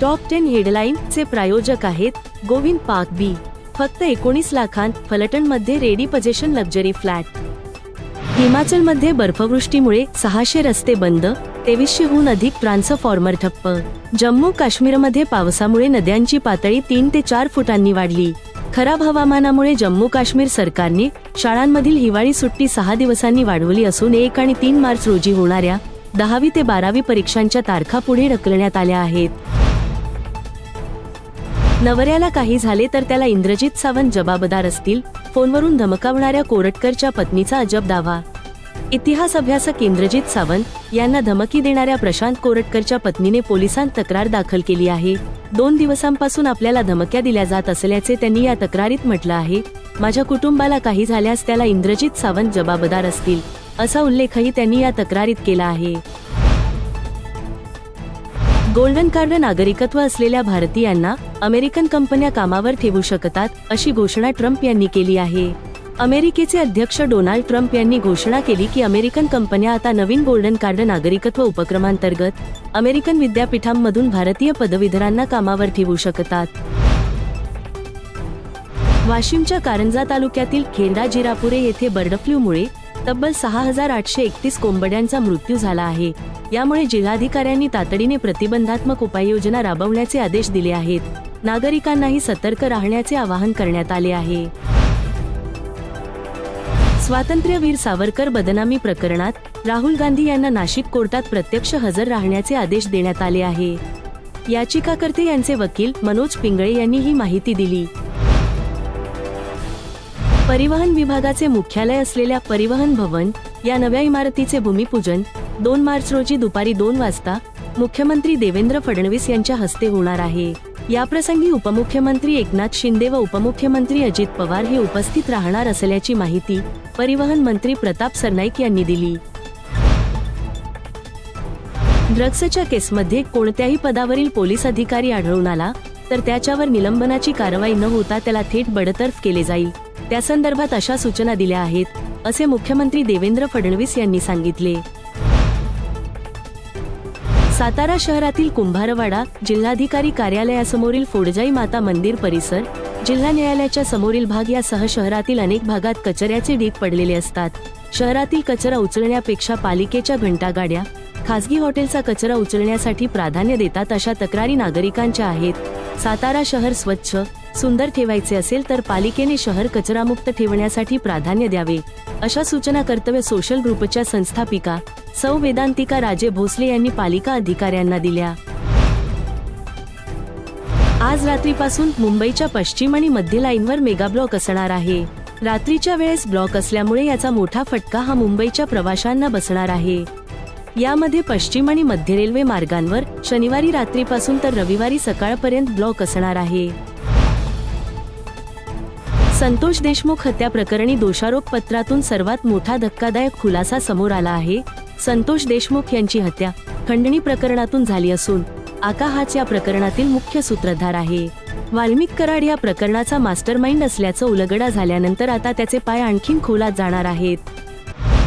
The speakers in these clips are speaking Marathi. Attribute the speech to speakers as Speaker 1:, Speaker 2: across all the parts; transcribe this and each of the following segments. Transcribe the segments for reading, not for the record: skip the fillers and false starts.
Speaker 1: टॉप 10 हेडलाईनचे प्रायोजक आहेत गोविंद पार्क बी. फक्त 19 लाखांत फलटणमध्ये रेडी पोझिशन लक्झरी फ्लॅट. हिमाचलमध्ये बर्फवृष्टीमुळे 600 रस्ते बंद, 2300हून अधिक ट्रान्सफॉर्मर ठप्प. जम्मू काश्मीरमध्ये पावसामुळे नद्यांची पातळी 3 ते 4 फुटांनी वाढली. खराब हवामानामुळे जम्मू काश्मीर सरकारने शाळांमधील हिवाळी सुट्टी 6 दिवसांनी वाढवली असून 1 आणि 3 मार्च रोजी होणाऱ्या 10वी ते 12वी परीक्षांच्या तारखा पुढे ढकलण्यात आल्या आहेत. नवऱ्याला काही झाले तर त्याला इंद्रजित सावंत जबाबदार असतील, फोनवरून धमकावणाऱ्या कोरटकरच्या पत्नीचा अजब दावा. इतिहास अभ्यासक इंद्रजित सावंत यांना धमकी देणाऱ्या प्रशांत कोरटकरच्या पत्नीने पोलिसांत तक्रार दाखल केली आहे. 2 दिवसांपासून आपल्याला धमक्या दिल्या जात असल्याचे त्यांनी या तक्रारीत म्हटलं आहे. माझ्या कुटुंबाला काही झाल्यास त्याला इंद्रजित सावंत जबाबदार असतील, असा उल्लेखही त्यांनी या तक्रारीत केला आहे. गोल्डन कार्ड नागरिकत्व असलेल्या भारतीयांना अमेरिकन कंपन्या कामावर ठेवू शकतात, अशी घोषणा ट्रम्प यांनी केली आहे. अमेरिकेचे अध्यक्ष डोनाल्ड ट्रम्प यांनी घोषणा केली की अमेरिकन कंपन्या आता नवीन गोल्डन कार्ड नागरिकत्व उपक्रमांतर्गत अमेरिकन विद्यापीठांमधून भारतीय पदवीधरांना कामावर ठेवू शकतात. वाशिमच्या कारंजा तालुक्यातील खेरडा जिरापुरे येथे बर्ड फ्लूमुळे तब्बल 6831 कोंबड्यांचा मृत्यू झाला आहे. यामुळे जिल्हाधिकाऱ्यांनी तातडीने प्रतिबंधात्मक उपाययोजना राबवण्याचे आदेश दिले आहेत. नागरिकांनाही सतर्क राहण्याचे आवाहन करण्यात आले आहे. स्वातंत्र्यवीर सावरकर बदनामी प्रकरणात राहुल गांधी यांना नाशिक कोर्टात प्रत्यक्ष हजर राहण्याचे आदेश देण्यात आले आहे. याचिकाकर्ते यांचे वकील मनोज पिंगळे यांनी ही माहिती दिली. परिवहन विभागाचे मुख्यालय असलेल्या परिवहन भवन या नव्या इमारतीचे भूमिपूजन 2 मार्च रोजी दुपारी 2 वाजता मुख्यमंत्री देवेंद्र फडणवीस यांच्या हस्ते होणार आहे. याप्रसंगी उपमुख्यमंत्री एकनाथ शिंदे व उपमुख्यमंत्री अजित पवार हे उपस्थित राहणार असल्याची माहिती परिवहन मंत्री प्रताप सरनाईक यांनी दिली. ड्रग्सच्या केसमध्ये कोणत्याही पदावरील पोलीस अधिकारी आढळून आला तर त्याच्यावर निलंबनाची कारवाई न होता त्याला थेट बडतर्फ केले जाईल. त्यासंदर्भात अशा सूचना दिल्या आहेत, असे मुख्यमंत्री देवेंद्र फडणवीस यांनी सांगितले. सातारा शहरातील कुंभारवाडा जिल्हाधिकारी कार्यालयासमोरील फोडजाई माता मंदिर परिसर, जिल्हा न्यायालयाच्या समोरील भाग यासह शहरातील अनेक भागात कचऱ्याचे ढीग पडलेले असतात. शहरातील कचरा उचलण्यापेक्षा पालिकेच्या घंटागाड्या, खासगी हॉटेलचा कचरा उचलण्यासाठी प्राधान्य देतात, अशा तक्रारी नागरिकांच्या आहेत. सातारा शहर स्वच्छ सुंदर ठेवायचे असेल तर पालिकेने शहर कचरामुक्त ठेवण्यासाठी प्राधान्य द्यावे, अशा सूचना कर्तव्य सोशल ग्रुपच्या संस्थापिका सौ वेदांतिका राजे भोसले यांनी पालिका अधिकाऱ्यांना दिल्या. आज रात्रीपासून मुंबईच्या पश्चिम आणि मध्य लाईनवर मेगा ब्लॉक असणार आहे. रात्रीच्या वेळेस ब्लॉक असल्यामुळे याचा मोठा फटका हा मुंबईच्या प्रवाशांना बसणार आहे. यामध्ये पश्चिम आणि मध्य रेल्वे मार्गांवर शनिवारी रात्रीपासून तर रविवारी सकाळपर्यंत ब्लॉक असणार आहे. संतोष देशमुख हत्या प्रकरणी दोषारोप पत्रातून सर्वात मोठा धक्कादायक खुलासा समोर आला आहे. संतोष देशमुख यांची हत्या खंडणी प्रकरणातून झाली असून आका हाच या प्रकरणातील मुख्य सूत्रधार आहे. वाल्मिक कराड या प्रकरणाचा मास्टरमाइंड असल्याचं उलगडा झाल्यानंतर आता त्याचे पाय आणखीन खोलात जाणार आहेत.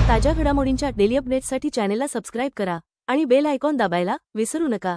Speaker 1: ताज्या घडामोडींच्या डेली अपडेट्ससाठी चॅनेलला सबस्क्राईब करा आणि बेल आयकॉन दाबायला विसरू नका.